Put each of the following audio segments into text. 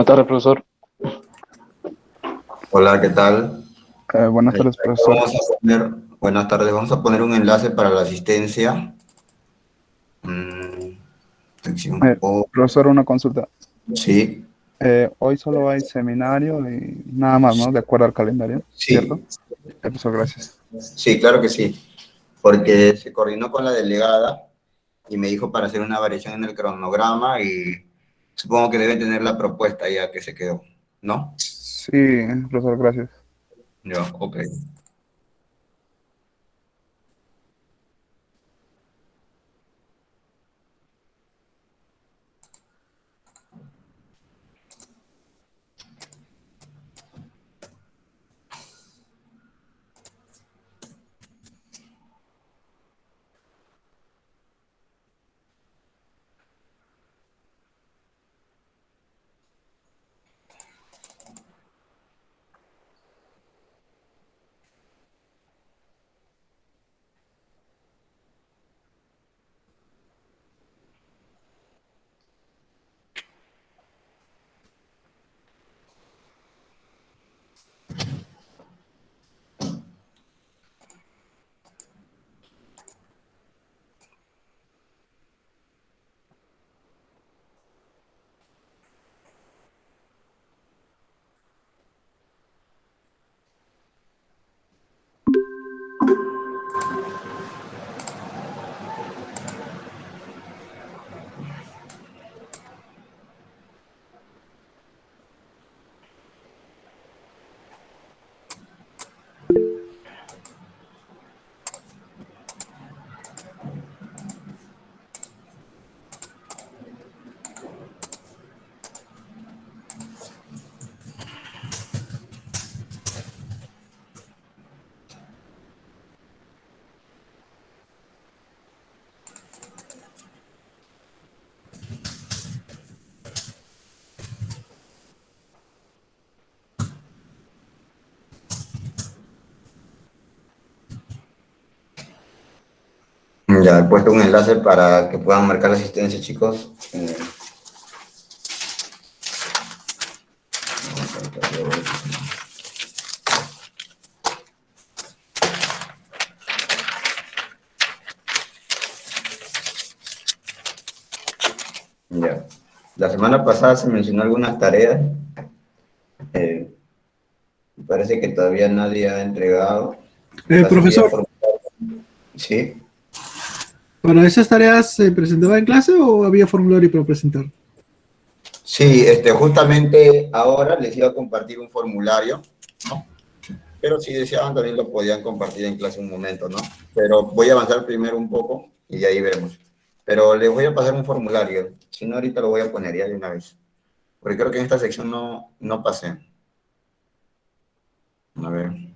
Buenas tardes, profesor. Hola, ¿qué tal? Buenas tardes, profesor. Buenas tardes, vamos a poner un enlace para la asistencia. Mm, sección Eh, O, Profesor, una consulta. sí, Hoy solo hay seminario y nada más, ¿no? De acuerdo al calendario, ¿cierto? sí, Profesor, gracias. sí, claro que sí, porque se coordinó con la delegada y me dijo para hacer una variación en el cronograma y supongo que deben tener la propuesta ya que se quedó, ¿no? Sí, profesor, gracias. Ya, ok. Ya he puesto un enlace para que puedan marcar la asistencia, chicos. Ya. La semana pasada se mencionó algunas tareas. eh, Parece que todavía nadie ha entregado. Las envía Profesor, por... Sí, ¿para esas tareas se presentaba en clase o había formulario para presentar? sí, justamente ahora les iba a compartir un formulario, ¿no? Pero si deseaban también lo podían compartir en clase un momento, ¿no? Pero voy a avanzar primero un poco y de ahí veremos. Pero les voy a pasar un formulario, si no ahorita lo voy a poner ya de una vez, porque creo que en esta sección no pasé. A ver.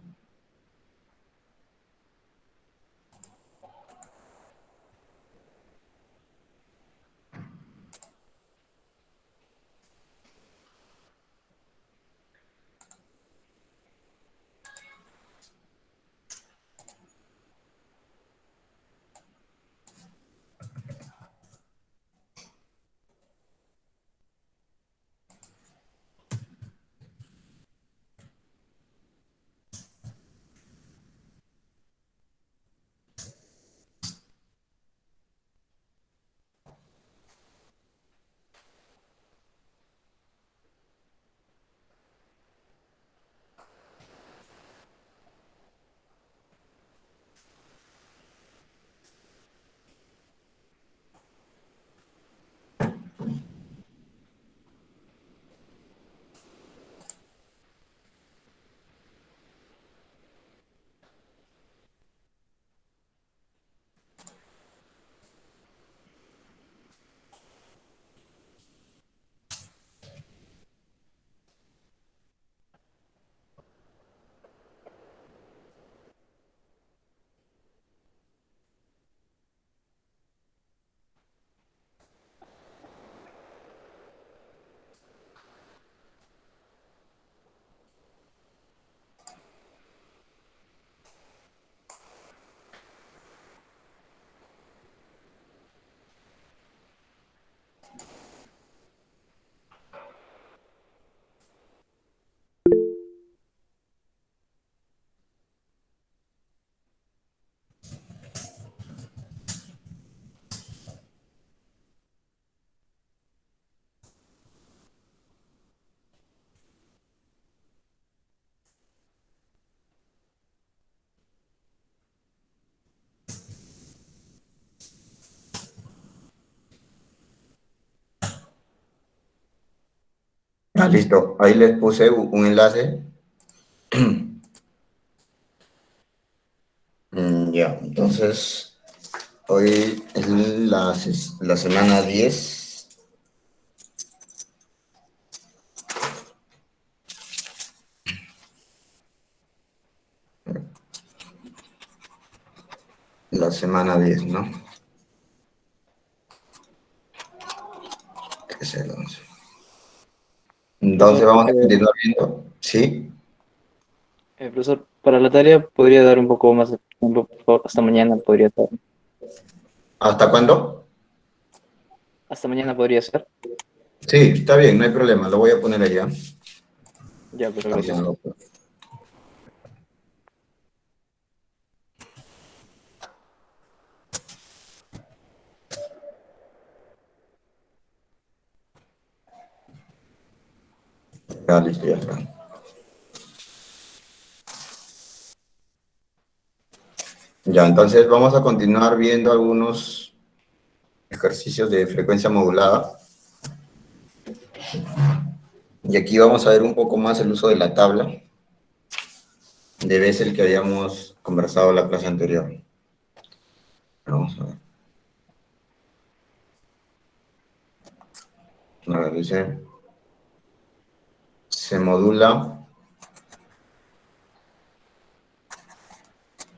Ah, listo. Ahí les puse un enlace. Ya, entonces, hoy es la semana 10. La semana 10, ¿no? Que es el 11. Entonces Profesor, vamos a continuar viendo. ¿Sí? profesor, para la tarea podría dar un poco más de tiempo, por favor. Hasta mañana podría estar. ¿Hasta cuándo? Hasta mañana podría ser. Sí, está bien, no hay problema. Lo voy a poner allá. Ya, pero También gracias. lo pongo. Ya, listo, ya está. Ya, entonces vamos a continuar viendo algunos ejercicios de frecuencia modulada. Y aquí vamos a ver un poco más el uso de la tabla de Bessel que habíamos conversado en la clase anterior. Vamos a ver. A ver, dice, se modula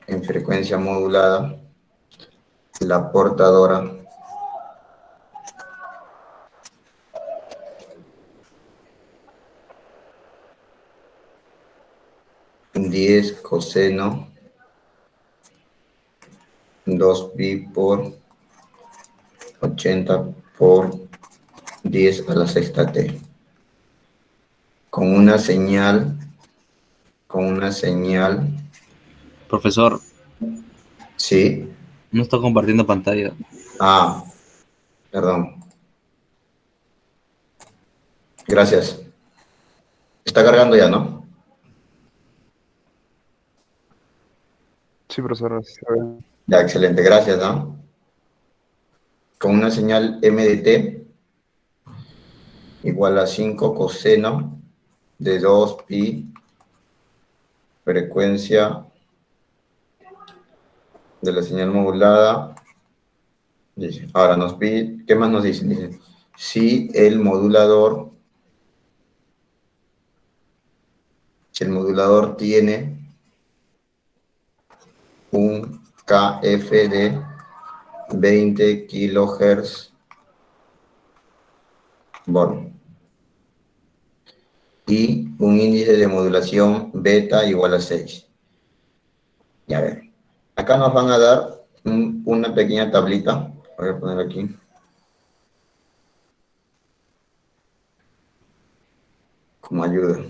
en frecuencia modulada la portadora en 10 coseno 2pi por 80 por 10 a la sexta t. Con una señal, Profesor, sí. no está compartiendo pantalla. Ah, perdón. Gracias. Está cargando ya, ¿no? Sí, profesor. Está bien. Ya, excelente, gracias, ¿no? Con una señal m de t igual a 5 coseno de 2pi frecuencia de la señal modulada. Dice, ahora nos pide, ¿qué más nos dicen? Dice, si el modulador tiene un KF de 20 kilohertz Born y un índice de modulación beta igual a 6. Y a ver, acá nos van a dar una pequeña tablita. Voy a poner aquí. Como ayuda.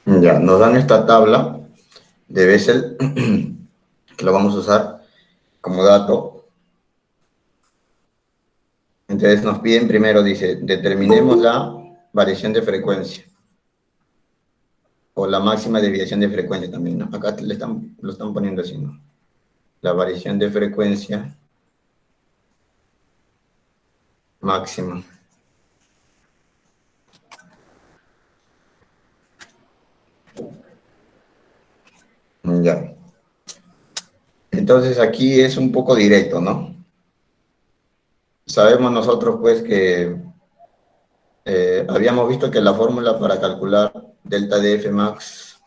Ya, nos dan esta tabla de Bessel, que lo vamos a usar como dato Entonces nos piden primero, dice, determinemos la variación de frecuencia o la máxima desviación de frecuencia también, ¿no? Acá lo están poniendo así, ¿no? La variación de frecuencia máxima. Ya. Entonces aquí es un poco directo, ¿no? Sabemos nosotros, pues, que habíamos visto que la fórmula para calcular delta de F max,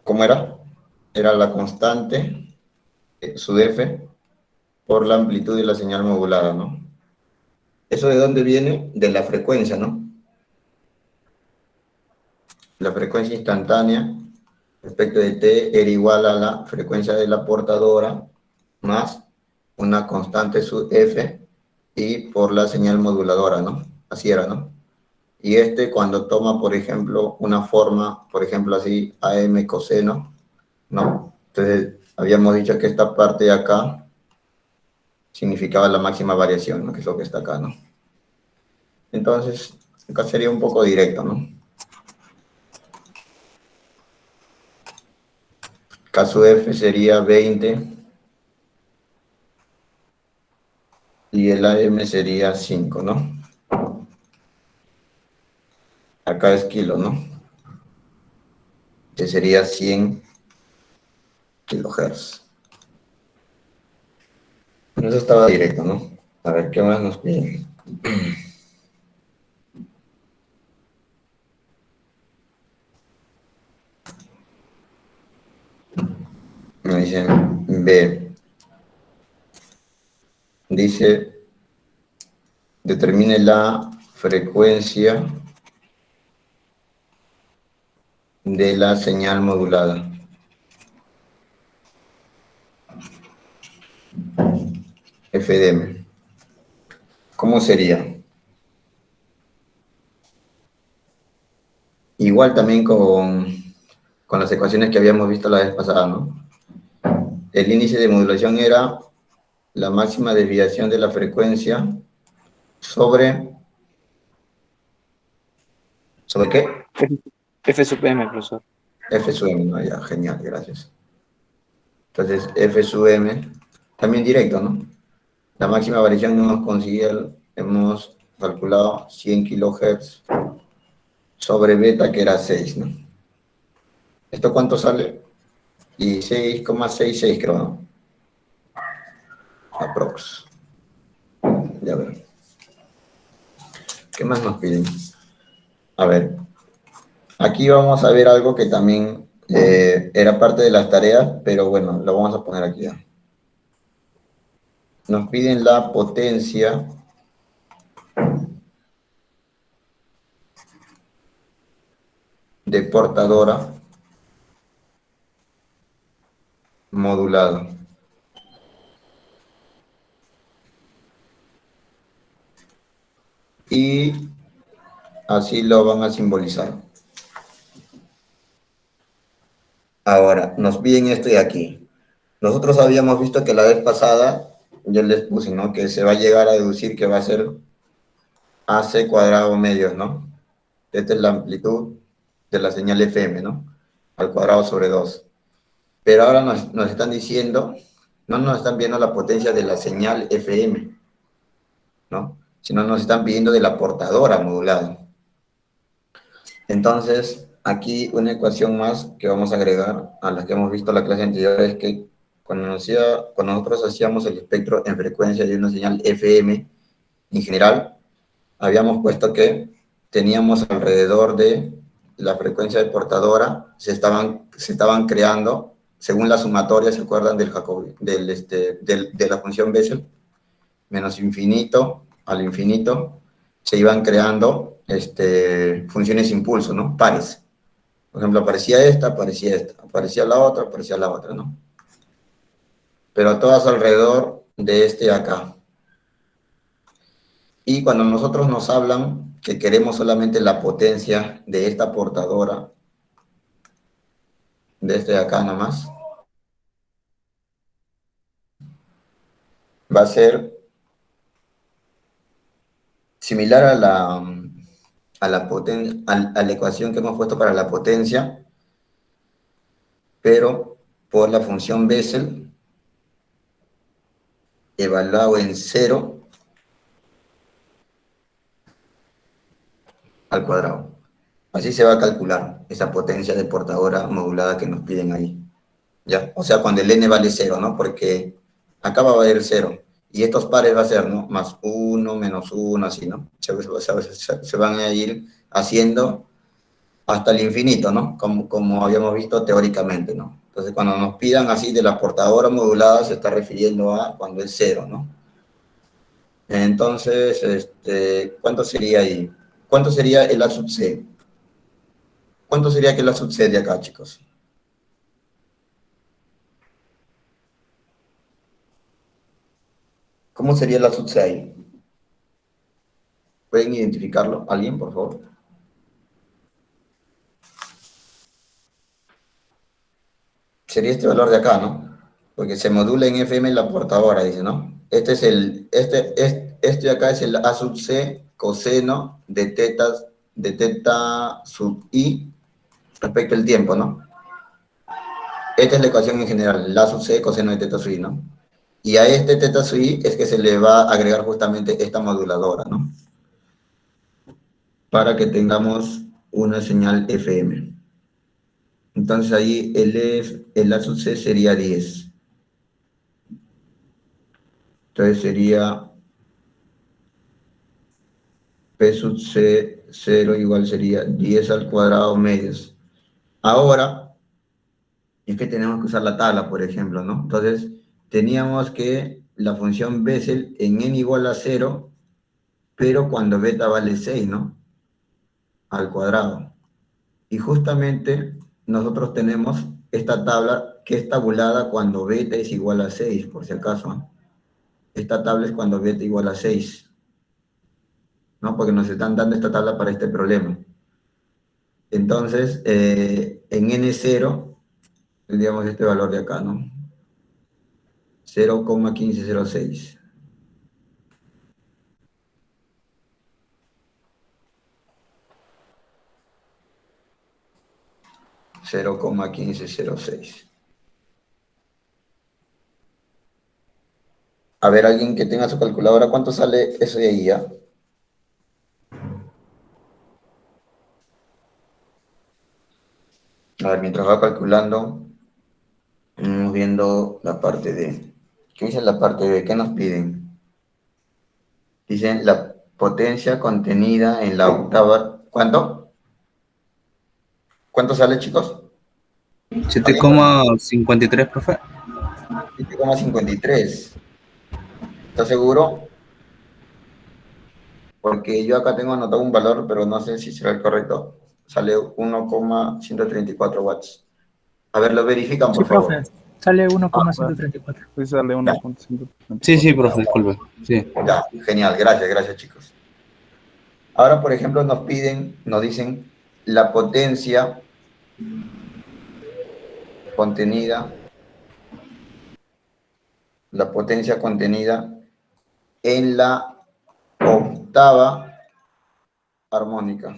¿cómo era? Era la constante, sub F, por la amplitud de la señal modulada, ¿no? ¿Eso de dónde viene? De la frecuencia, ¿no? La frecuencia instantánea respecto de t era igual a la frecuencia de la portadora más una constante sub f y por la señal moduladora, ¿no? Así era, ¿no? Y cuando toma, por ejemplo, una forma, por ejemplo, así, AM coseno, ¿no? Entonces, habíamos dicho que esta parte de acá significaba la máxima variación, ¿no? Que es lo que está acá, ¿no? Entonces, acá sería un poco directo, ¿no? Caso F sería 20 y el AM sería 5, ¿no? Acá es kilo, ¿no? Que sería 100 kilohertz. Eso estaba directo, ¿no? A ver, ¿qué más nos piden? Me dicen B. Dice, determine la frecuencia de la señal modulada. FDM. ¿Cómo sería? Igual también con las ecuaciones que habíamos visto la vez pasada, ¿no? El índice de modulación era la máxima desviación de la frecuencia sobre... ¿Sobre qué? F sub M, profesor. F sub m, ¿no? Ya, genial, gracias. Entonces, F sub m, también directo, ¿no? La máxima variación hemos calculado 100 kilohertz sobre beta, que era 6, ¿no? ¿Esto cuánto sale? 16,66, creo, ¿no? Aprox. Ya ver. ¿Qué más nos piden? A ver, aquí vamos a ver algo que también era parte de las tareas, pero bueno, lo vamos a poner aquí ya. Nos piden la potencia de portadora modulada. Y así lo van a simbolizar. Ahora, nos piden esto de aquí. Nosotros habíamos visto que la vez pasada, yo les puse, ¿no? Que se va a llegar a deducir que va a ser AC cuadrado medios, ¿no? Esta es la amplitud de la señal FM, ¿no? Al cuadrado sobre 2. Pero ahora nos están diciendo, no nos están viendo la potencia de la señal FM, ¿no? Sino nos están pidiendo de la portadora modulada. Entonces, aquí una ecuación más que vamos a agregar a las que hemos visto en la clase anterior es que cuando nosotros hacíamos el espectro en frecuencia de una señal FM, en general, habíamos puesto que teníamos alrededor de la frecuencia de portadora, se estaban creando, según la sumatoria, ¿se acuerdan del de la función Bessel? Menos infinito al infinito, se iban creando funciones impulso, ¿no? Pares. Por ejemplo, aparecía esta, aparecía la otra, ¿no? Pero todas alrededor de este de acá. Y cuando nosotros nos hablan que queremos solamente la potencia de esta portadora, de este de acá nomás, va a ser similar a la ecuación que hemos puesto para la potencia, pero por la función Bessel evaluado en 0 al cuadrado. Así se va a calcular esa potencia de portadora modulada que nos piden ahí. ¿Ya? O sea, cuando el n vale 0, ¿no? Porque acá va a valer 0. Y estos pares va a ser, ¿no? Más 1, menos 1, así, ¿no? Se van a ir haciendo hasta el infinito, ¿no? Como habíamos visto teóricamente, ¿no? Entonces, cuando nos pidan así de la portadora modulada, se está refiriendo a cuando es 0, ¿no? Entonces, ¿cuánto sería ahí? ¿Cuánto sería el A sub C? ¿Cuánto sería que el A sub C de acá, chicos? ¿Cómo sería el A sub C ahí? ¿Pueden identificarlo? ¿Alguien, por favor? Sería este valor de acá, ¿no? Porque se modula en FM la portadora, dice, ¿no? Este de acá es el A sub C coseno de teta sub I respecto al tiempo, ¿no? Esta es la ecuación en general, el A sub C coseno de teta sub I, ¿no? Y a este teta sub I es que se le va a agregar justamente esta moduladora, ¿no? Para que tengamos una señal FM. Entonces ahí el A sub C sería 10. Entonces sería P sub C 0 igual sería 10 al cuadrado medios. Ahora, es que tenemos que usar la tabla, por ejemplo, ¿no? Entonces, teníamos que la función Bessel en n igual a 0, pero cuando beta vale 6, ¿no? Al cuadrado. Y justamente nosotros tenemos esta tabla que es tabulada cuando beta es igual a 6, por si acaso, ¿no? Esta tabla es cuando beta igual a 6, ¿no? Porque nos están dando esta tabla para este problema. Entonces, en N0 tendríamos este valor de acá, ¿no? 0,1506. 0,1506. A ver, alguien que tenga su calculadora, ¿cuánto sale eso de ahí, ya? A ver, mientras va calculando, vamos viendo la parte de... ¿Qué dice la parte de qué nos piden? Dicen la potencia contenida en la octava... ¿Cuánto? ¿Cuánto sale, chicos? ¿Alguien? 7,53, profe. 7,53. ¿Estás seguro? Porque yo acá tengo anotado un valor, pero no sé si será el correcto. Sale 1,134 watts. A ver, lo verifican, Sí, por favor. profe, sale 1,134. Sí sale Ya. 1.134. Sí, profe, disculpe. Sí. Ya, genial, gracias, chicos. Ahora, por ejemplo, nos dicen la potencia contenida, en la octava armónica.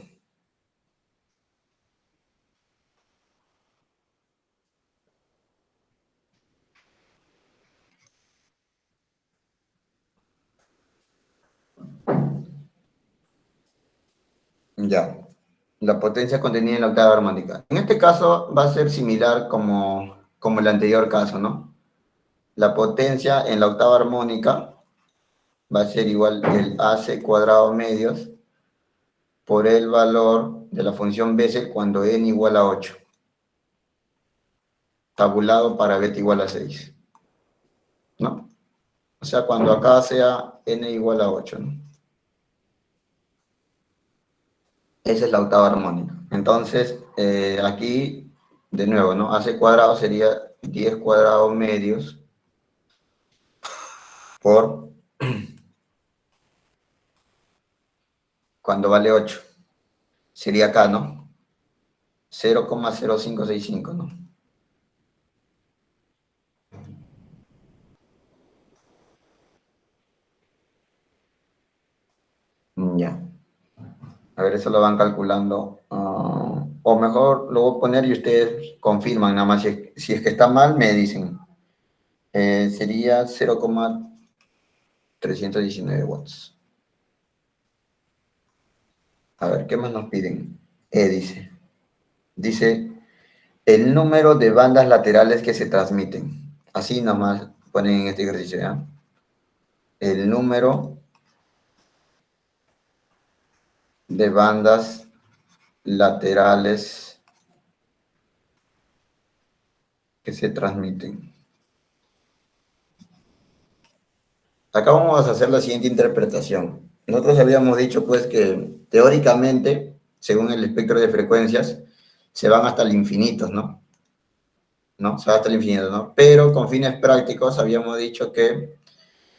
Ya, la potencia contenida en la octava armónica. En este caso va a ser similar como el anterior caso, ¿no? La potencia en la octava armónica va a ser igual el AC cuadrado medios por el valor de la función Bessel cuando n igual a 8. Tabulado para beta igual a 6. ¿No? O sea, cuando acá sea n igual a 8, ¿no? Esa es la octava armónica. Entonces, aquí, de nuevo, ¿no? AC cuadrado sería 10 cuadrados medios por cuando vale 8. Sería acá, ¿no? 0,0565, ¿no? Ya. A ver, eso lo van calculando. O mejor lo voy a poner y ustedes confirman nada más. Si es que está mal, me dicen. Sería 0,319 watts. A ver, ¿qué más nos piden? Dice, el número de bandas laterales que se transmiten. Así nomás ponen en este ejercicio, ¿ya? El número de bandas laterales que se transmiten. Acá vamos a hacer la siguiente interpretación. Nosotros habíamos dicho pues que teóricamente, según el espectro de frecuencias, se van hasta el infinito, ¿no? ¿No? Se va hasta el infinito, ¿no? Pero con fines prácticos habíamos dicho que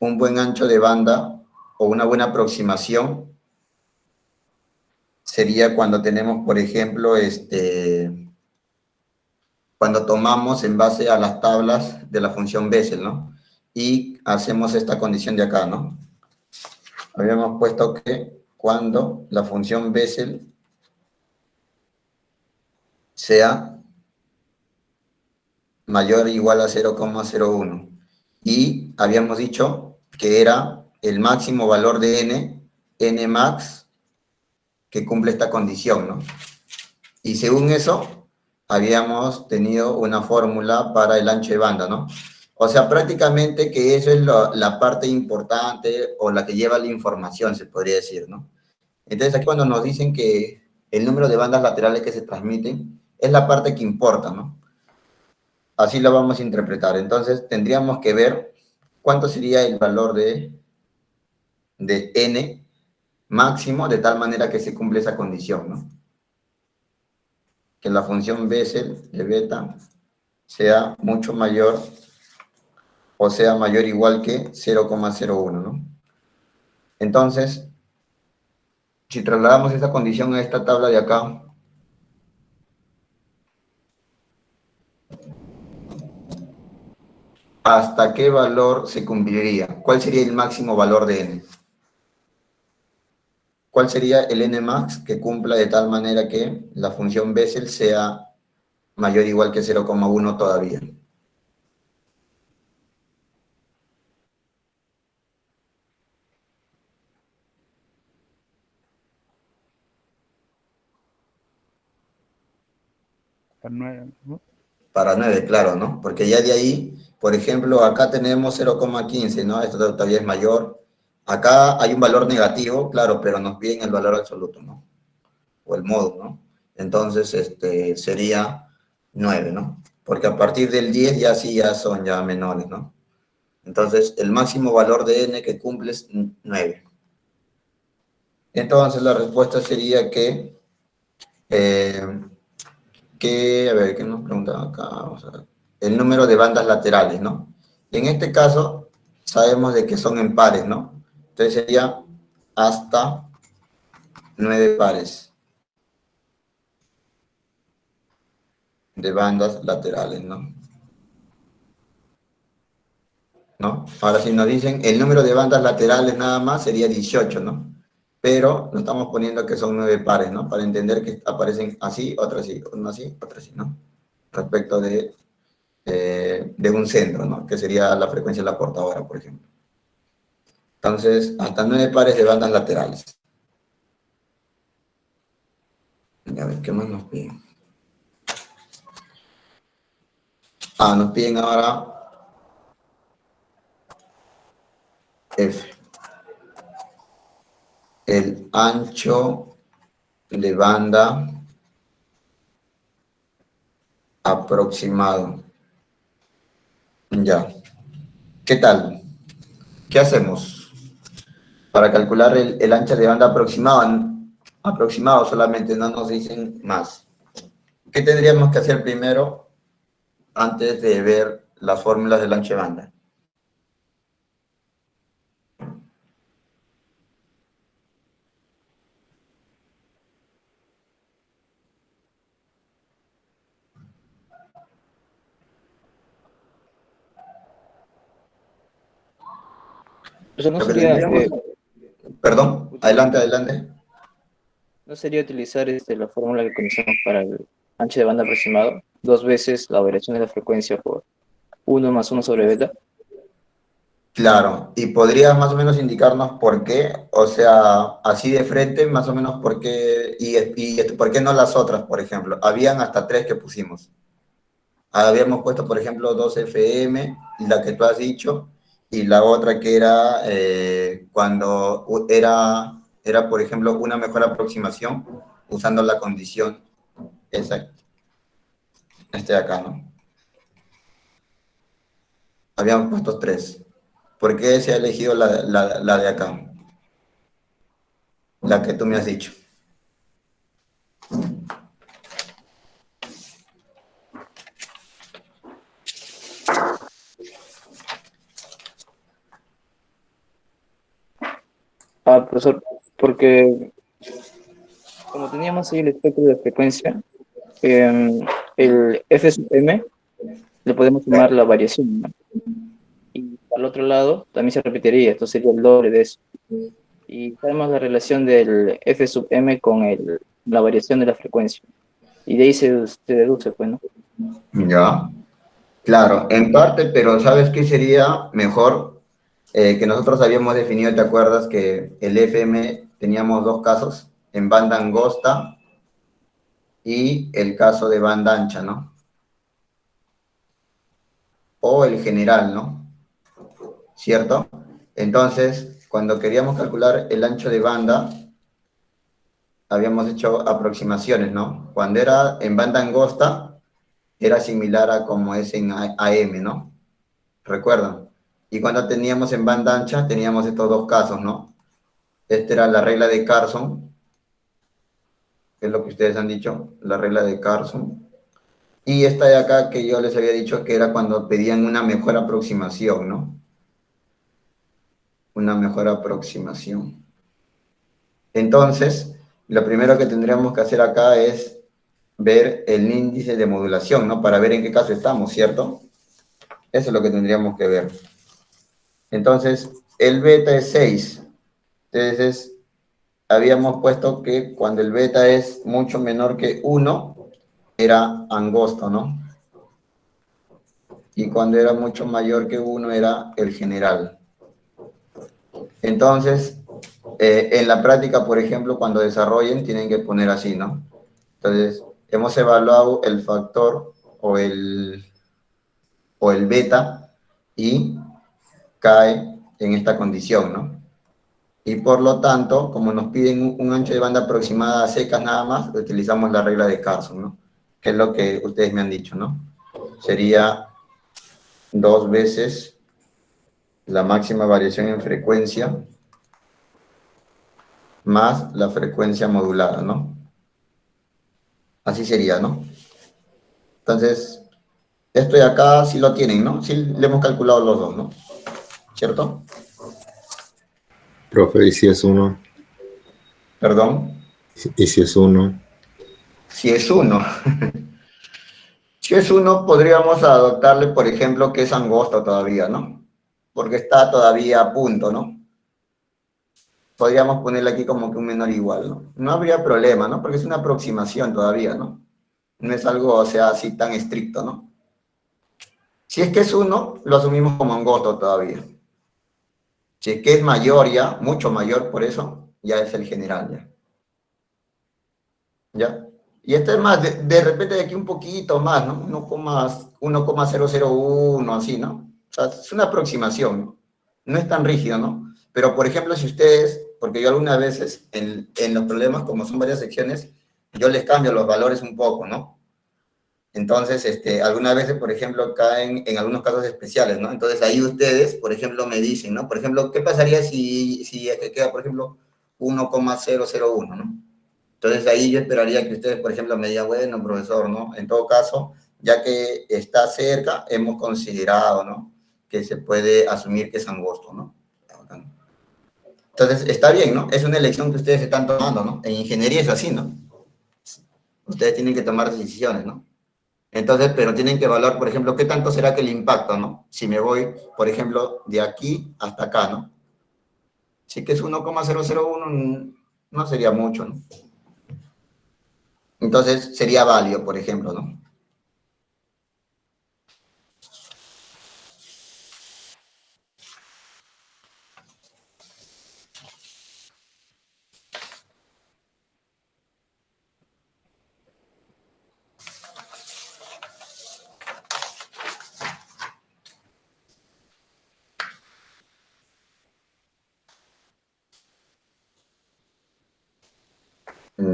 un buen ancho de banda o una buena aproximación sería cuando tenemos, por ejemplo, cuando tomamos en base a las tablas de la función Bessel, ¿no? Y hacemos esta condición de acá, ¿no? Habíamos puesto que cuando la función Bessel sea mayor o igual a 0,01. Y habíamos dicho que era el máximo valor de n max, que cumple esta condición, ¿no? Y según eso, habíamos tenido una fórmula para el ancho de banda, ¿no? O sea, prácticamente que eso es la parte importante o la que lleva la información, se podría decir, ¿no? Entonces, aquí cuando nos dicen que el número de bandas laterales que se transmiten es la parte que importa, ¿no? Así lo vamos a interpretar. Entonces, tendríamos que ver cuánto sería el valor de n máximo, de tal manera que se cumple esa condición, ¿no? Que la función Bessel de beta sea mucho mayor o sea mayor o igual que 0,01, ¿no? Entonces, si trasladamos esa condición a esta tabla de acá, ¿hasta qué valor se cumpliría? ¿Cuál sería el máximo valor de n? ¿Cuál sería el n max que cumpla de tal manera que la función Bessel sea mayor o igual que 0,1 todavía? Para 9, ¿no? Para 9, claro, ¿no? Porque ya de ahí, por ejemplo, acá tenemos 0,15, ¿no? Esto todavía es mayor. Acá hay un valor negativo, claro, pero nos piden el valor absoluto, ¿no? O el módulo, ¿no? Entonces, sería 9, ¿no? Porque a partir del 10 ya sí, ya son ya menores, ¿no? Entonces, el máximo valor de n que cumple es 9. Entonces, la respuesta sería a ver, ¿qué nos preguntan acá? Vamos a ver. El número de bandas laterales, ¿no? En este caso, sabemos de que son en pares, ¿no? Entonces sería hasta 9 pares de bandas laterales, ¿no? ¿No? Ahora, si nos dicen el número de bandas laterales nada más, sería 18, ¿no? Pero lo estamos poniendo que son 9 pares, ¿no? Para entender que aparecen así, otra así, una así, otra así, ¿no? Respecto de un centro, ¿no? Que sería la frecuencia de la portadora, por ejemplo. Entonces, hasta 9 pares de bandas laterales. A ver, ¿qué más nos piden? Nos piden ahora F. El ancho de banda aproximado. Ya. ¿Qué tal? ¿Qué hacemos para calcular el ancho de banda aproximado? Aproximado solamente, no nos dicen más. ¿Qué tendríamos que hacer primero antes de ver las fórmulas del ancho de banda? Eso no Lo que sería, tendríamos... ¿Perdón? Adelante, adelante. ¿No sería utilizar la fórmula que conocemos para el ancho de banda aproximado? Dos veces la variación de la frecuencia por 1 más 1 sobre beta. Claro, y podrías más o menos indicarnos por qué, o sea, así de frente, más o menos por qué, y por qué no las otras, por ejemplo. Habían hasta tres que pusimos. Habíamos puesto, por ejemplo, 2 FM, la que tú has dicho, y la otra que era cuando era, por ejemplo, una mejor aproximación usando la condición esa, de acá, ¿no? Habíamos puesto tres. ¿Por qué se ha elegido la de acá? La que tú me has dicho. Profesor, porque como teníamos ahí el espectro de frecuencia, el F sub m le podemos sumar la variación, ¿no? Y al otro lado también se repetiría, esto sería el doble de eso. Y sabemos la relación del F sub m con la variación de la frecuencia. Y de ahí se deduce, pues, ¿no? Ya, claro, en parte, pero ¿sabes qué sería mejor? Que nosotros habíamos definido, ¿te acuerdas? Que el FM teníamos dos casos, en banda angosta y el caso de banda ancha, ¿no? O el general, ¿no? ¿Cierto? Entonces, cuando queríamos calcular el ancho de banda, habíamos hecho aproximaciones, ¿no? Cuando era en banda angosta, era similar a como es en AM, ¿no? ¿Recuerdan? Y cuando teníamos en banda ancha, teníamos estos dos casos, ¿no? Esta era la regla de Carson, que es lo que ustedes han dicho, la regla de Carson. Y esta de acá que yo les había dicho que era cuando pedían una mejor aproximación, ¿no? Una mejor aproximación. Entonces, lo primero que tendríamos que hacer acá es ver el índice de modulación, ¿no? Para ver en qué caso estamos, ¿cierto? Eso es lo que tendríamos que ver. Entonces, el beta es 6. Entonces, habíamos puesto que cuando el beta es mucho menor que 1, era angosto, ¿no? Y cuando era mucho mayor que 1, era el general. Entonces, en la práctica, por ejemplo, cuando desarrollen, tienen que poner así, ¿no? Entonces, hemos evaluado el factor o el beta y cae en esta condición, ¿no? Y por lo tanto, como nos piden un ancho de banda aproximada a secas nada más, utilizamos la regla de Carson, ¿no? Que es lo que ustedes me han dicho, ¿no? Sería 2 veces la máxima variación en frecuencia más la frecuencia modulada, ¿no? Así sería, ¿no? Entonces, esto de acá sí lo tienen, ¿no? Sí le hemos calculado los dos, ¿no? ¿Cierto? Profe, ¿y si es 1? Perdón. ¿Y si es 1? Si es 1. Si es 1, podríamos adoptarle, por ejemplo, que es angosto todavía, ¿no? Porque está todavía a punto, ¿no? Podríamos ponerle aquí como que un menor igual, ¿no? No habría problema, ¿no? Porque es una aproximación todavía, ¿no? No es algo, o sea, así tan estricto, ¿no? Si es que es 1, lo asumimos como angosto todavía. Si es que es mayor ya, mucho mayor, por eso, ya es el general, ¿ya? ¿Ya? Y esto es más, de repente de aquí un poquito más, ¿no? 1,001, así, ¿no? O sea, es una aproximación, ¿no? No es tan rígido, ¿no? Pero, por ejemplo, si ustedes, porque yo algunas veces en los problemas, como son varias secciones, yo les cambio los valores un poco, ¿no? Entonces, algunas veces, por ejemplo, caen en algunos casos especiales, ¿no? Entonces, ahí ustedes, por ejemplo, me dicen, ¿no? Por ejemplo, ¿qué pasaría si queda, por ejemplo, 1,001, ¿no? Entonces, ahí yo esperaría que ustedes, por ejemplo, me digan, bueno, profesor, ¿no? En todo caso, ya que está cerca, hemos considerado, ¿no? Que se puede asumir que es angosto, ¿no? Entonces, está bien, ¿no? Es una elección que ustedes están tomando, ¿no? En ingeniería es así, ¿no? Ustedes tienen que tomar decisiones, ¿no? Entonces, pero tienen que evaluar, por ejemplo, qué tanto será que el impacto, ¿no? Si me voy, por ejemplo, de aquí hasta acá, ¿no? Sí que es 1,001, no sería mucho, ¿no? Entonces sería válido, por ejemplo, ¿no?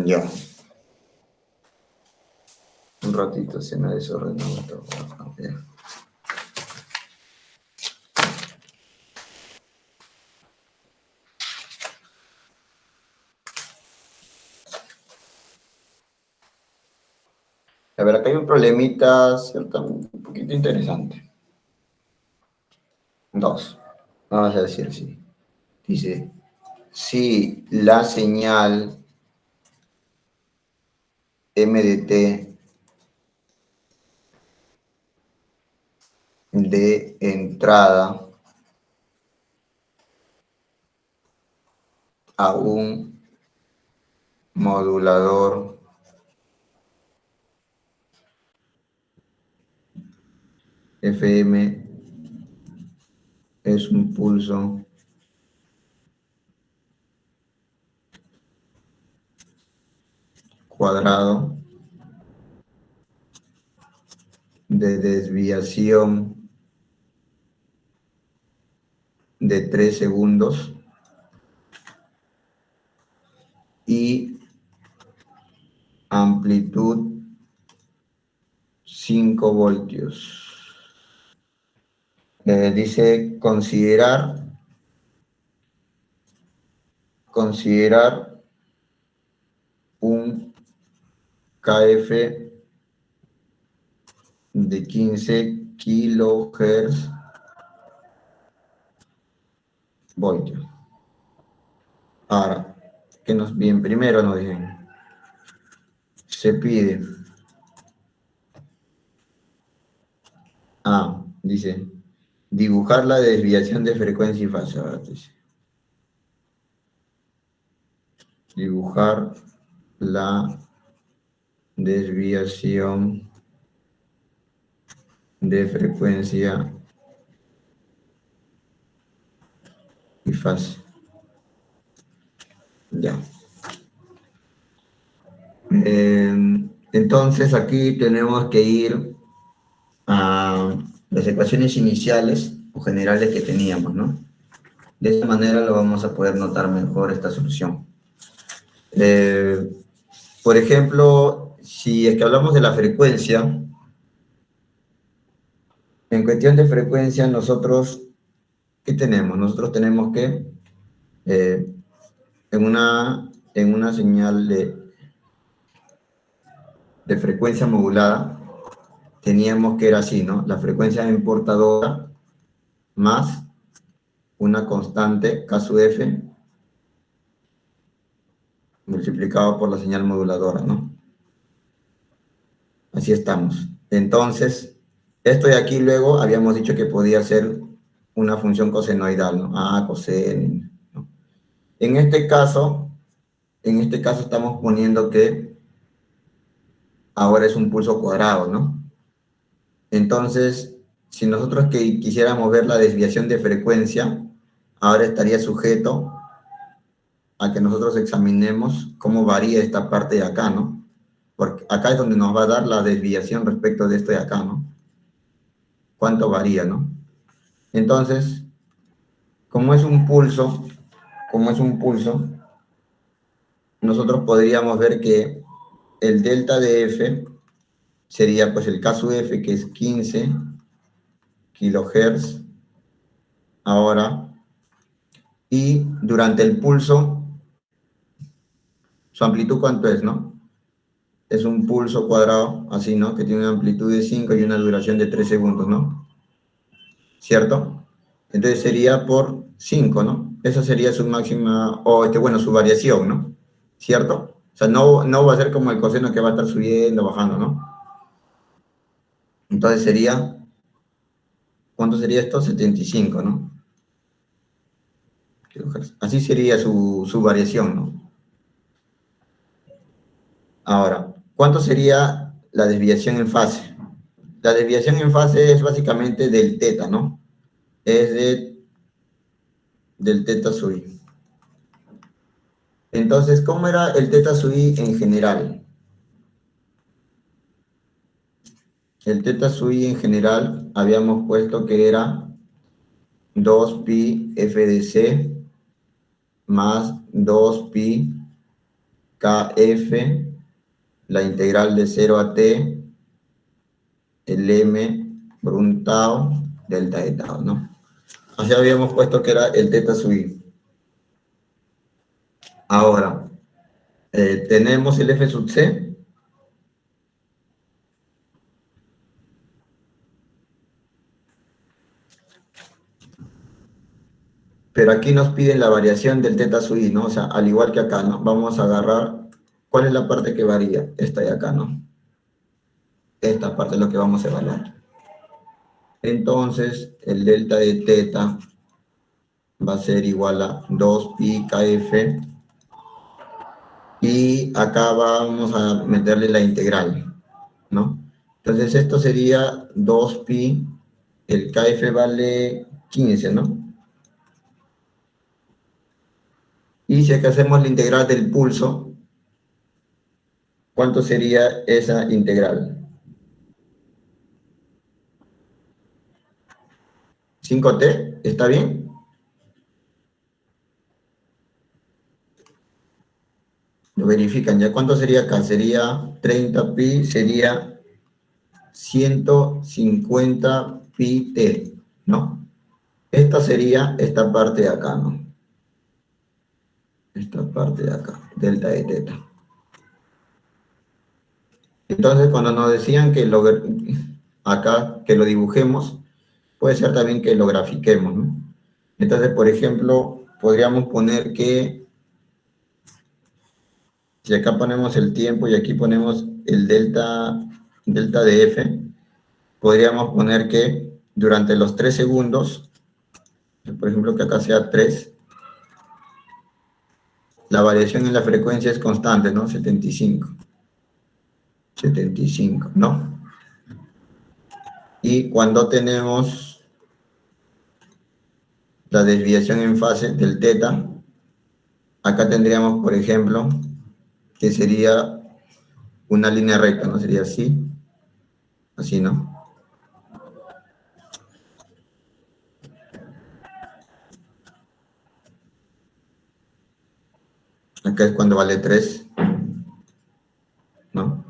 Ya. Un ratito se me ha desordenado todo. Ya. A ver, acá hay un problemita, ¿cierto? Un poquito interesante. 2. Vamos a decir así. Dice, si la señal MDT de entrada a un modulador FM es un pulso cuadrado de desviación de 3 segundos y amplitud 5 voltios. Dice considerar un KF de 15 kilohertz voltios. Ahora, bien, primero nos dicen, se pide, dice, dibujar la desviación de frecuencia y fase. Ahora dice, dibujar la desviación de frecuencia y fase. Ya. Entonces aquí tenemos que ir a las ecuaciones iniciales o generales que teníamos, ¿no? De esta manera lo vamos a poder notar mejor esta solución. Por ejemplo, si es que hablamos de la frecuencia, en cuestión de frecuencia nosotros, ¿qué tenemos? Nosotros tenemos que, en una señal de frecuencia modulada, teníamos que era así, ¿no? La frecuencia en portadora más una constante, K sub F, multiplicado por la señal moduladora, ¿no? Así estamos. Entonces, esto de aquí luego habíamos dicho que podía ser una función cosenoidal, ¿no? Coseno, ¿no? En este caso estamos poniendo que ahora es un pulso cuadrado, ¿no? Entonces, si nosotros quisiéramos ver la desviación de frecuencia, ahora estaría sujeto a que nosotros examinemos cómo varía esta parte de acá, ¿no? Porque acá es donde nos va a dar la desviación respecto de esto de acá, ¿no? ¿Cuánto varía, no? Entonces, como es un pulso, nosotros podríamos ver que el delta de F sería pues el K sub F, que es 15 kilohertz ahora, y durante el pulso, su amplitud ¿cuánto es, no? Es un pulso cuadrado, así, ¿no? Que tiene una amplitud de 5 y una duración de 3 segundos, ¿no? ¿Cierto? Entonces sería por 5, ¿no? Esa sería su máxima, o bueno, su variación, ¿no? ¿Cierto? O sea, no va a ser como el coseno que va a estar subiendo, bajando, ¿no? Entonces sería, ¿cuánto sería esto? 75, ¿no? kilohertz. Así sería su variación, ¿no? Ahora, ¿cuánto sería la desviación en fase? La desviación en fase es básicamente del teta, ¿no? Es del teta sub i. Entonces, ¿cómo era el teta sub i en general? El teta sub i en general habíamos puesto que era 2pi f de c más 2pi kf, la integral de 0 a t, el m por un tau, delta de tau, ¿no? Así habíamos puesto que era el teta sub i. Ahora, tenemos el f sub c. Pero aquí nos piden la variación del teta sub i, ¿no? O sea, al igual que acá, ¿no? Vamos a agarrar, ¿cuál es la parte que varía? Esta de acá, ¿no? Esta parte es lo que vamos a evaluar. Entonces, el delta de teta va a ser igual a 2pi kf. Y acá vamos a meterle la integral, ¿no? Entonces, esto sería 2pi, el kf vale 15, ¿no? Y si acá hacemos la integral del pulso, ¿cuánto sería esa integral? 5t, ¿está bien? Lo verifican, ¿ya cuánto sería acá? Sería 30 pi, sería 150 pi t, ¿no? Esta sería esta parte de acá, ¿no? Esta parte de acá, delta de teta. Entonces, cuando nos decían que acá, que lo dibujemos, puede ser también que lo grafiquemos, ¿no? Entonces, por ejemplo, podríamos poner que, si acá ponemos el tiempo y aquí ponemos el delta de f, podríamos poner que durante los 3 segundos, por ejemplo que acá sea 3, la variación en la frecuencia es constante, ¿no? 75, ¿no? Y cuando tenemos la desviación en fase del teta, acá tendríamos, por ejemplo, que sería una línea recta, ¿no? Sería así, ¿no? Acá es cuando vale 3, ¿no?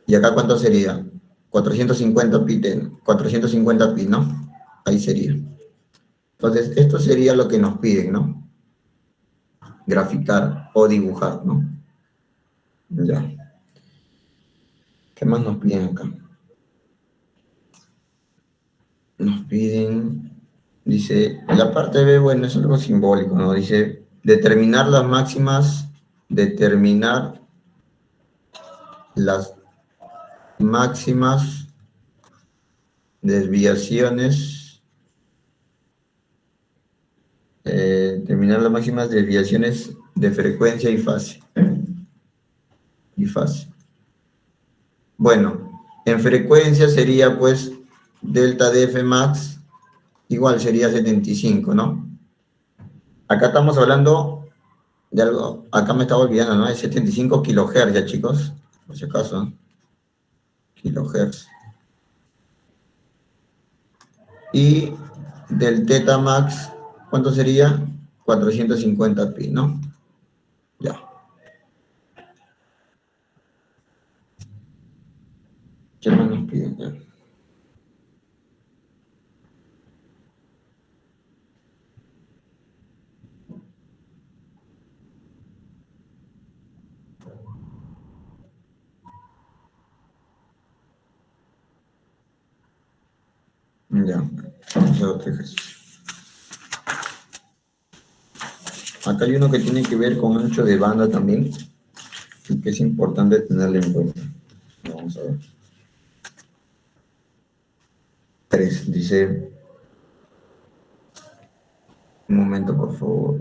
¿Y acá cuánto sería? 450 pi, 450 pi, ¿no? Ahí sería. Entonces, esto sería lo que nos piden, ¿no? Graficar o dibujar, ¿no? Ya. ¿Qué más nos piden acá? Nos piden, dice, la parte B, bueno, es algo simbólico, ¿no? Dice, determinar las máximas desviaciones, determinar las máximas desviaciones de frecuencia y fase. Bueno, en frecuencia sería pues delta de F max igual sería 75, ¿no? Acá estamos hablando de algo, acá me estaba olvidando, ¿no? Es 75 kilohertz ya, chicos, por si acaso, ¿no? Kilohertz. Y del teta max, ¿cuánto sería? 450 pi, ¿no? Ya. ¿Qué más nos piden? Ya. Ya, vamos a hacer otro ejercicio. Acá hay uno que tiene que ver con ancho de banda también, y que es importante tenerlo en cuenta. Vamos a ver. 3, dice, un momento por favor.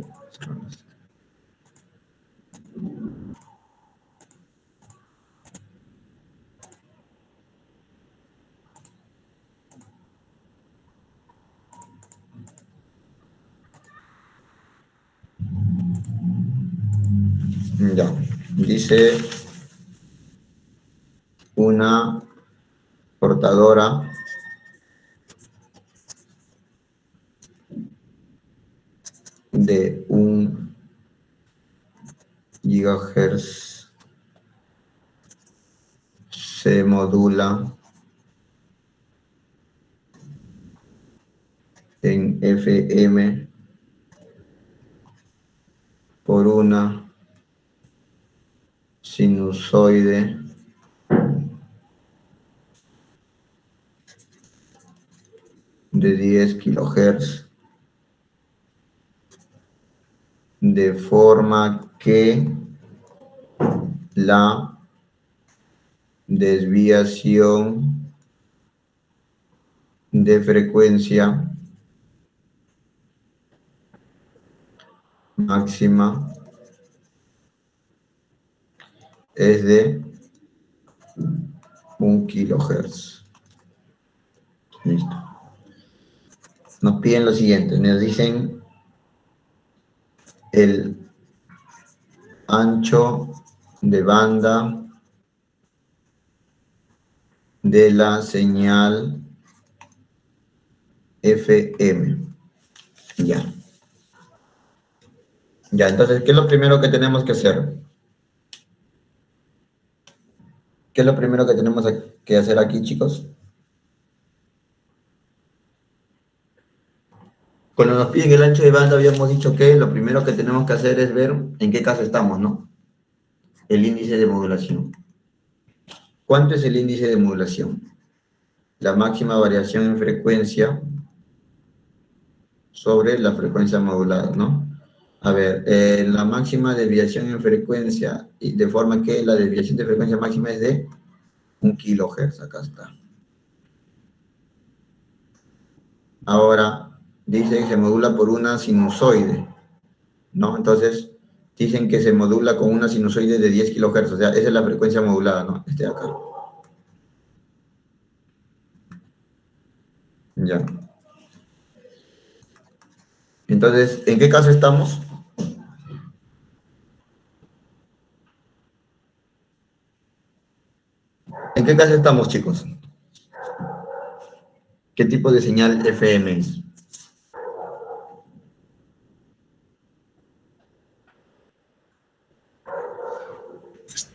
Ya, dice una portadora de 1 GHz se modula en FM por una sinusoide de 10 kHz, de forma que la desviación de frecuencia máxima es de 1 kHz. Listo. Nos piden lo siguiente, nos dicen el ancho de banda de la señal FM. Ya. Ya, entonces, ¿qué es lo primero que tenemos que hacer? ¿Qué es lo primero que tenemos que hacer aquí, chicos? Cuando nos piden el ancho de banda, habíamos dicho que lo primero que tenemos que hacer es ver en qué caso estamos, ¿no? El índice de modulación. ¿Cuánto es el índice de modulación? La máxima variación en frecuencia sobre la frecuencia modulada, ¿no? A ver, la máxima desviación en frecuencia, y de forma que la desviación de frecuencia máxima es de 1 kHz, acá está. Ahora, dice que se modula por una sinusoide, ¿no? Entonces, dicen que se modula con una sinusoide de 10 kHz, o sea, esa es la frecuencia modulada, ¿no? Este de acá. Ya. Entonces, ¿en qué caso estamos? ¿En qué caso estamos, chicos? ¿Qué tipo de señal FM es?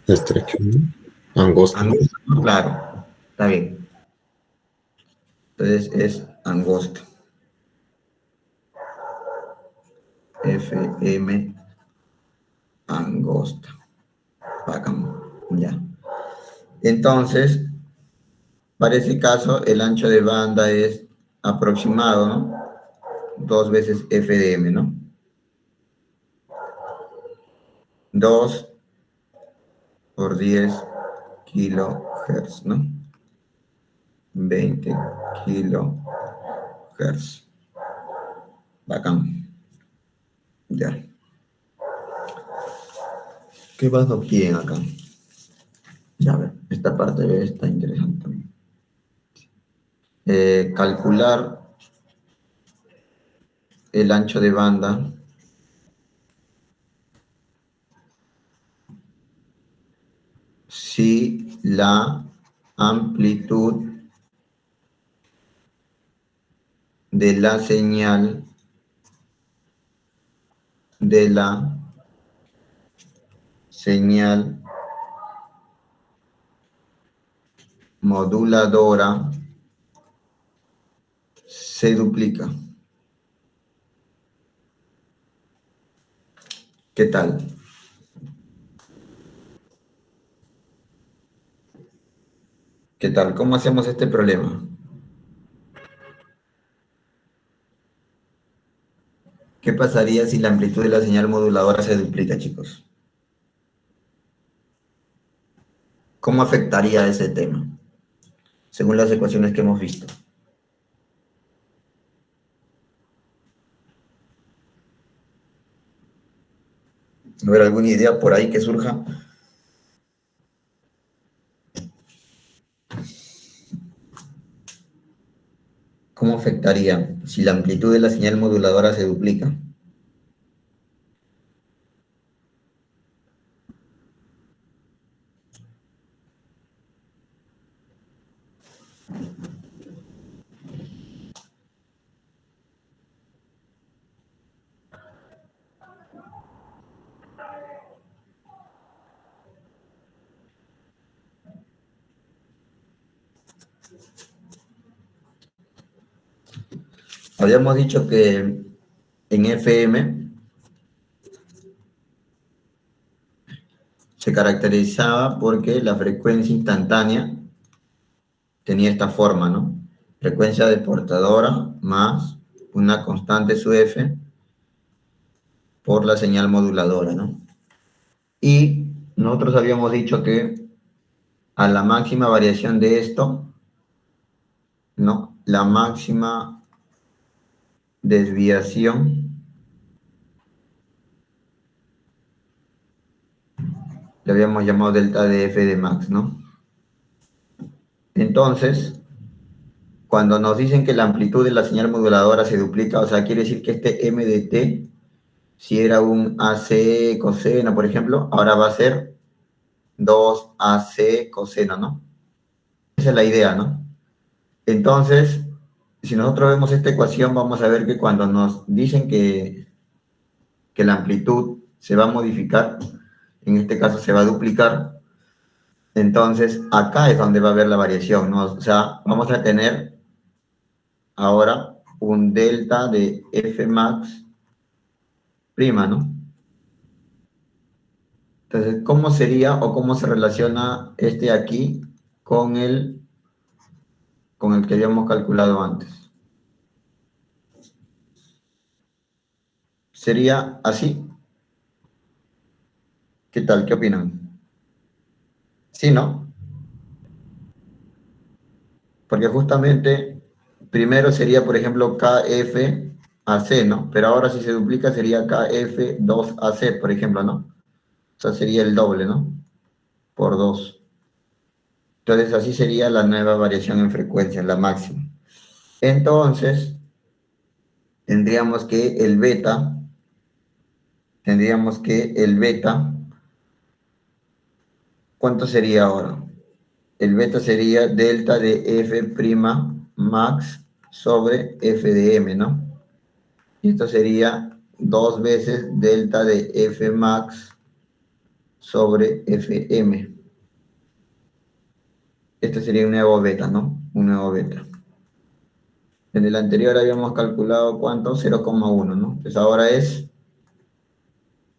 Estrecho, ¿no? Angosto. Angosto, ¿no? Claro, está bien. Entonces es angosto. FM angosta. Bacán. Ya. Entonces, para ese caso, el ancho de banda es aproximado, ¿no? 2 veces FDM, ¿no? 2 por 10 kilohertz, ¿no? 20 kilohertz. Bacán. Ya. ¿Qué más nos piden acá? Ya, a ver, esta parte está interesante también. Calcular el ancho de banda si la amplitud de la señal moduladora se duplica. ¿Qué tal? ¿Qué tal? ¿Cómo hacemos este problema? ¿Qué pasaría si la amplitud de la señal moduladora se duplica, chicos? ¿Cómo afectaría ese tema? Según las ecuaciones que hemos visto. A ver, ¿alguna idea por ahí que surja? ¿Cómo afectaría si la amplitud de la señal moduladora se duplica? Habíamos dicho que en FM se caracterizaba porque la frecuencia instantánea tenía esta forma, ¿no? Frecuencia de portadora más una constante su F por la señal moduladora, ¿no? Y nosotros habíamos dicho que a la máxima variación de esto, ¿no? La máxima desviación le habíamos llamado delta de F de max, ¿no? Entonces, cuando nos dicen que la amplitud de la señal moduladora se duplica, o sea, quiere decir que este M de T, si era un AC coseno, por ejemplo, ahora va a ser 2AC coseno, ¿no? Esa es la idea, ¿no? Entonces, si nosotros vemos esta ecuación, vamos a ver que cuando nos dicen que la amplitud se va a modificar, en este caso se va a duplicar, entonces acá es donde va a haber la variación, ¿no? O sea, vamos a tener ahora un delta de F max prima, ¿no? Entonces, ¿cómo sería o cómo se relaciona este aquí con el que habíamos calculado antes? ¿Sería así? ¿Qué tal? ¿Qué opinan? Sí, ¿no? Porque justamente primero sería, por ejemplo, KF AC, ¿no? Pero ahora si se duplica sería KF 2AC, por ejemplo, ¿no? O sea, sería el doble, ¿no? Por 2. Entonces, así sería la nueva variación en frecuencia, la máxima. Entonces, tendríamos que el beta, ¿cuánto sería ahora? El beta sería delta de F prima max sobre F de M, ¿no? Y esto sería 2 veces delta de F max sobre Fm. Este sería un nuevo beta, ¿no? Un nuevo beta. En el anterior habíamos calculado cuánto, 0,1, ¿no? Pues ahora es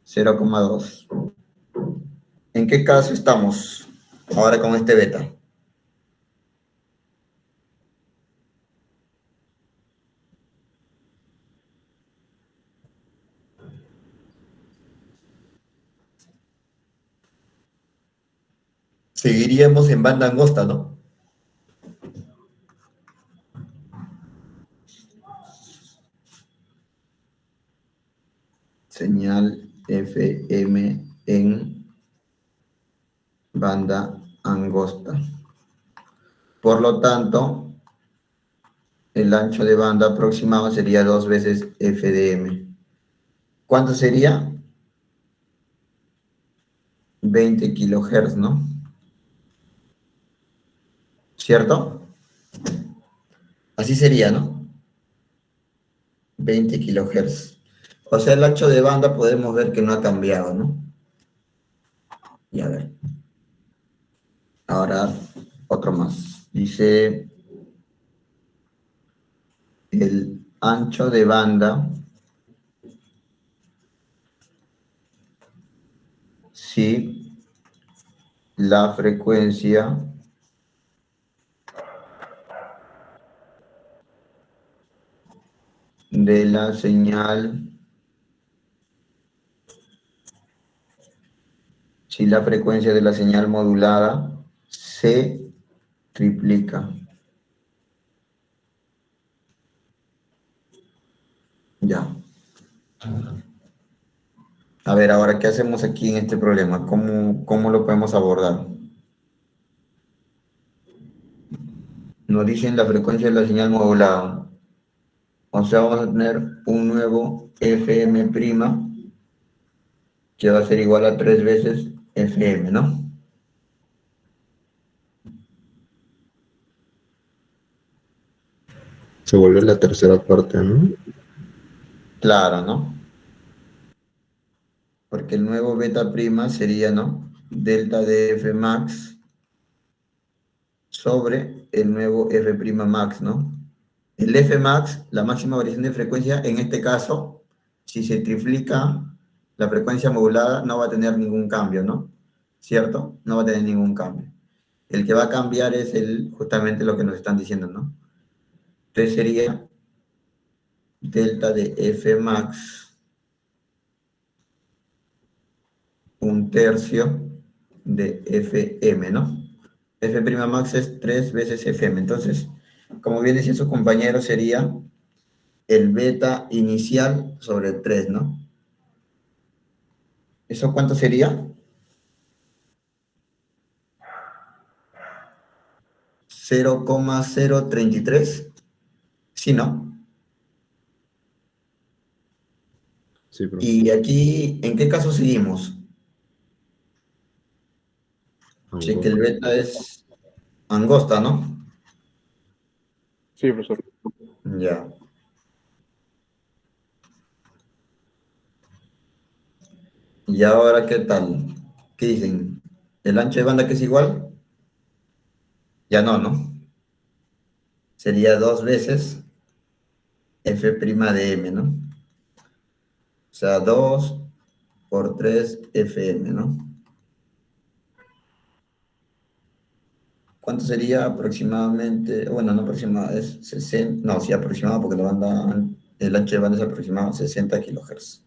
0,2. ¿En qué caso estamos ahora con este beta? Seguiríamos en banda angosta, ¿no? Señal FM en banda angosta. Por lo tanto, el ancho de banda aproximado sería 2 veces F de M. ¿Cuánto sería? 20 kilohertz, ¿no? ¿Cierto? Así sería, ¿no? 20 kilohertz. O sea, el ancho de banda podemos ver que no ha cambiado, ¿no? Y a ver. Ahora, otro más. Dice, el ancho de banda, si la frecuencia de la señal, modulada se triplica. Ya. A ver, ahora, ¿qué hacemos aquí en este problema? ¿Cómo lo podemos abordar? Nos dicen la frecuencia de la señal modulada. O sea, vamos a tener un nuevo FM' que va a ser igual a 3 veces FM, ¿no? Se vuelve la tercera parte, ¿no? Claro, ¿no? Porque el nuevo beta prima sería, ¿no? Delta de F max sobre el nuevo F prima max, ¿no? El F max, la máxima variación de frecuencia, en este caso, si se triplica la frecuencia modulada, no va a tener ningún cambio, ¿no? ¿Cierto? No va a tener ningún cambio. El que va a cambiar es justamente lo que nos están diciendo, ¿no? Entonces sería delta de F max, un tercio de FM, ¿no? F' max es 3 veces FM. Entonces, como bien decía su compañero, sería el beta inicial sobre 3, ¿no? ¿Eso cuánto sería? 0,033. Sí, ¿no? Sí, profe. Y aquí, ¿en qué caso seguimos? Sí, que el beta es angosta, ¿no? Sí, profesor. Ya. ¿Y ahora qué tal? ¿Qué dicen? ¿El ancho de banda que es igual? Ya no, ¿no? Sería 2 veces F' de M, ¿no? O sea, 2 por 3 FM, ¿no? ¿Cuánto sería aproximadamente? Bueno, no aproximado, es 60, no, sí aproximado porque el ancho de banda es aproximado 60 kilohertz.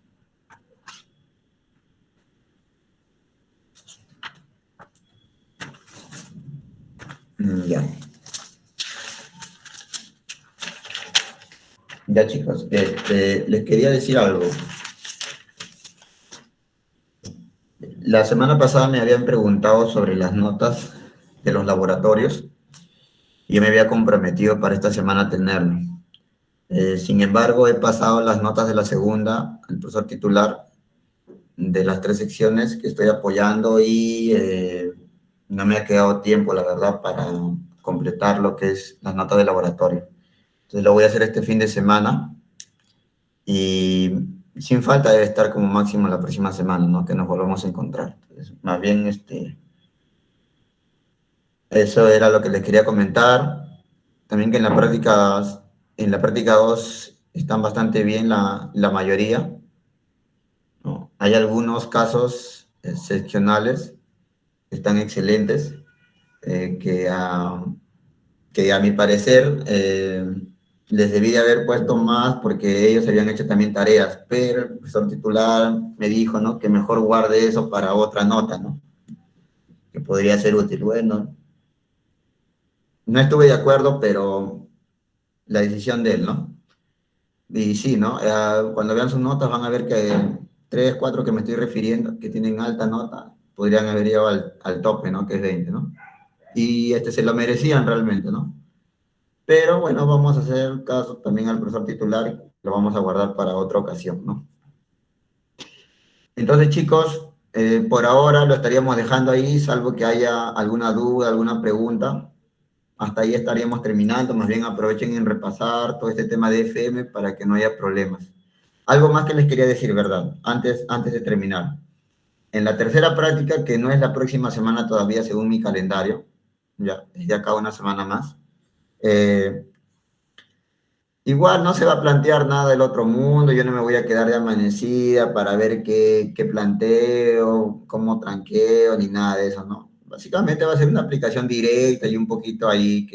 Ya. Ya chicos, les quería decir algo. La semana pasada me habían preguntado sobre las notas de los laboratorios y yo me había comprometido para esta semana a tenerlo. Sin embargo, he pasado las notas de la segunda al profesor titular de las 3 secciones que estoy apoyando y no me ha quedado tiempo, la verdad, para completar lo que es las notas de laboratorio. Entonces lo voy a hacer este fin de semana y sin falta debe estar como máximo la próxima semana, ¿no? Que nos volvamos a encontrar. Entonces, más bien, eso era lo que les quería comentar. También que en la práctica 2 están bastante bien la mayoría, ¿no? Hay algunos casos excepcionales que están excelentes, eh, que, a, que a mi parecer les debí de haber puesto más porque ellos habían hecho también tareas, pero el profesor titular me dijo, ¿no? Que mejor guarde eso para otra nota, ¿no? Que podría ser útil. Bueno, no estuve de acuerdo, pero la decisión de él, ¿no? Y sí, ¿no? Cuando vean sus notas van a ver que 3, 4 que me estoy refiriendo, que tienen alta nota, podrían haber llegado al tope, ¿no? Que es 20, ¿no? Y se lo merecían realmente, ¿no? Pero bueno, vamos a hacer caso también al profesor titular, lo vamos a guardar para otra ocasión, ¿no? Entonces, chicos, por ahora lo estaríamos dejando ahí, salvo que haya alguna duda, alguna pregunta. Hasta ahí estaríamos terminando. Más bien aprovechen en repasar todo este tema de FM para que no haya problemas. Algo más que les quería decir, ¿verdad? Antes de terminar. En la tercera práctica, que no es la próxima semana todavía según mi calendario, ya, es de acá una semana más, igual no se va a plantear nada del otro mundo, yo no me voy a quedar de amanecida para ver qué planteo, cómo tranqueo, ni nada de eso, ¿no? Básicamente va a ser una aplicación directa y un poquito ahí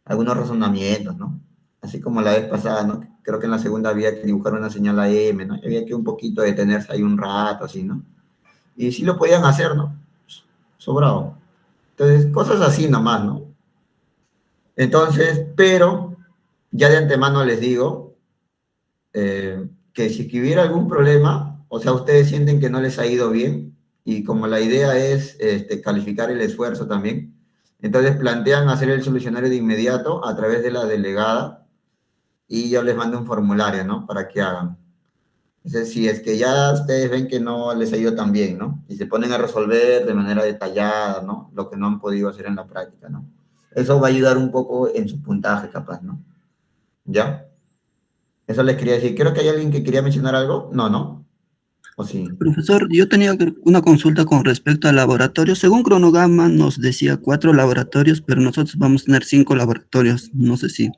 algunos razonamientos, ¿no? Así como la vez pasada, ¿no? Creo que en la segunda había que dibujar una señal AM, ¿no? Y había que un poquito detenerse ahí un rato, así, ¿no? Y sí lo podían hacer, ¿no? Sobrado. Entonces, cosas así nomás, ¿no? Entonces, pero ya de antemano les digo que si que hubiera algún problema O sea, ustedes sienten que no les ha ido bien y como la idea es calificar el esfuerzo también, entonces plantean hacer el solucionario de inmediato a través de la delegada y yo les mando un formulario, ¿no? Para que hagan. Entonces, si es que ya ustedes ven que no les ha ido tan bien, ¿no? Y se ponen a resolver de manera detallada, ¿no? Lo que no han podido hacer en la práctica, ¿no? Eso va a ayudar un poco en su puntaje, capaz, ¿no? ¿Ya? Eso les quería decir. Creo que hay alguien que quería mencionar algo. No, ¿no? ¿O sí? Profesor, yo tenía una consulta con respecto al laboratorio. Según cronograma nos decía 4 laboratorios, pero nosotros vamos a tener 5 laboratorios. No sé si.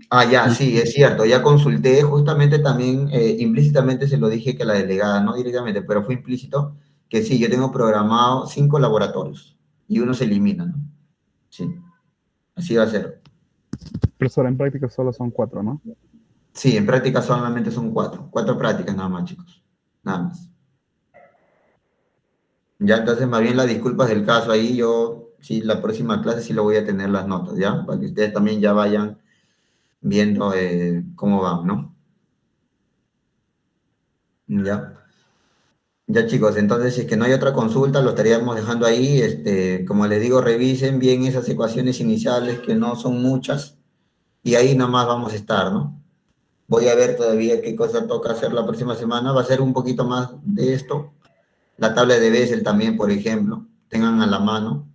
Ah, ya, sí, es cierto. Ya consulté justamente también, implícitamente se lo dije que la delegada, no directamente, pero fue implícito que sí, yo tengo programado 5 laboratorios y uno se elimina, ¿no? Sí, así va a ser. Profesor, en práctica solo son 4, ¿no? Sí, en práctica solamente son 4. 4 prácticas nada más, chicos. Nada más. Ya, entonces, más bien las disculpas del caso ahí, yo, sí, la próxima clase sí lo voy a tener las notas, ¿ya? Para que ustedes también ya vayan viendo cómo van, ¿no? Ya. Ya, chicos, entonces, si es que no hay otra consulta, lo estaríamos dejando ahí. Como les digo, revisen bien esas ecuaciones iniciales, que no son muchas, y ahí nomás vamos a estar, ¿no? Voy a ver todavía qué cosa toca hacer la próxima semana. Va a ser un poquito más de esto. La tabla de Bessel también, por ejemplo, tengan a la mano,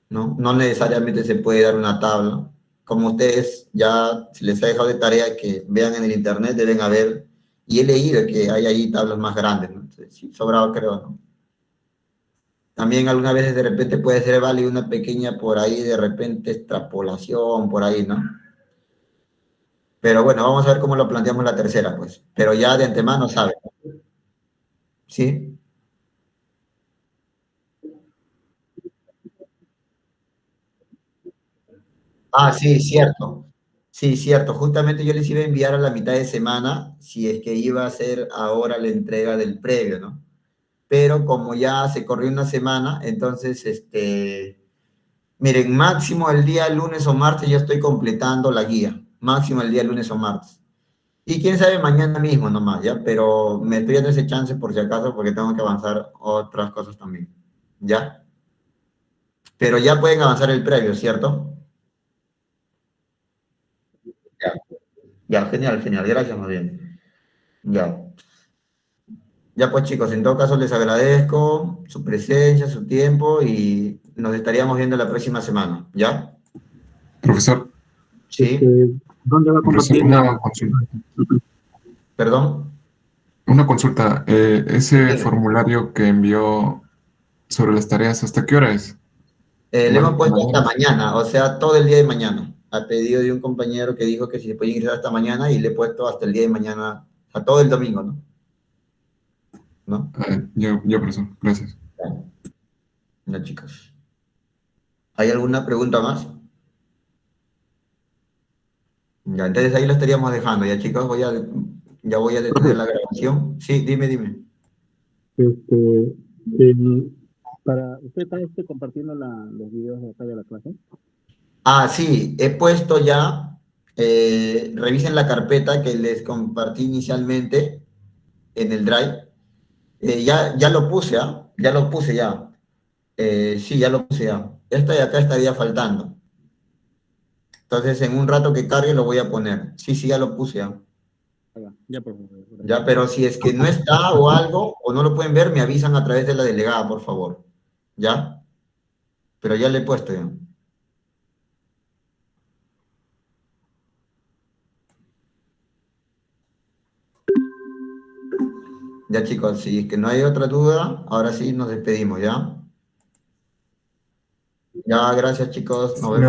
¿no? No necesariamente se puede dar una tabla. Como ustedes ya se les ha dejado de tarea que vean en el internet, deben haber, y he leído que hay ahí tablas más grandes, ¿no? Entonces, sí, sobrado creo, ¿no? También algunas veces de repente puede ser válida una pequeña por ahí, de repente extrapolación, por ahí, ¿no? Pero bueno, vamos a ver cómo lo planteamos la tercera, pues. Pero ya de antemano saben, ¿sí? Ah, sí, cierto. Sí, cierto. Justamente yo les iba a enviar a la mitad de semana si es que iba a ser ahora la entrega del previo, ¿no? Pero como ya se corrió una semana, entonces, miren, máximo el día lunes o martes yo estoy completando la guía. Máximo el día lunes o martes. Y quién sabe mañana mismo nomás, ¿ya? Pero me estoy dando ese chance por si acaso porque tengo que avanzar otras cosas también, ¿ya? Pero ya pueden avanzar el previo, ¿cierto? Ya, ya, genial, genial. Gracias, más bien. Ya. Ya pues chicos, en todo caso les agradezco su presencia, su tiempo y nos estaríamos viendo la próxima semana, ¿ya? Profesor, Sí, ¿Dónde va a profesor, compartir? una consulta. perdón. Una consulta. Ese Dime. formulario que envió sobre las tareas, ¿hasta qué hora es? Le hemos puesto hasta Mañana. mañana, o sea, todo el día de mañana. A pedido de un compañero que dijo que si se podía ingresar hasta mañana y le he puesto hasta el día de mañana, a todo el domingo, ¿no? ¿No? Ya, profesor, gracias. Ya, ya, chicos. ¿Hay alguna pregunta más? Ya, entonces ahí lo estaríamos dejando, ya chicos, ya voy a detener la grabación. Sí, dime, dime. Este, para usted está compartiendo los videos de acá de la clase. Ah, sí, he puesto ya, revisen la carpeta que les compartí inicialmente en el Drive. Ya lo puse, ¿ah? Ya lo puse ya. Sí, ya lo puse ya. Esta de acá estaría faltando. Entonces, en un rato que cargue lo voy a poner. Sí, sí, ya lo puse ya. Ya, por favor. Ya, pero si es que no está o algo, o no lo pueden ver, me avisan a través de la delegada, por favor. ¿Ya? Pero ya le he puesto ya. Ya, chicos, si es que no hay otra duda, ahora sí nos despedimos, ¿ya? Ya, gracias, chicos. Nos vemos.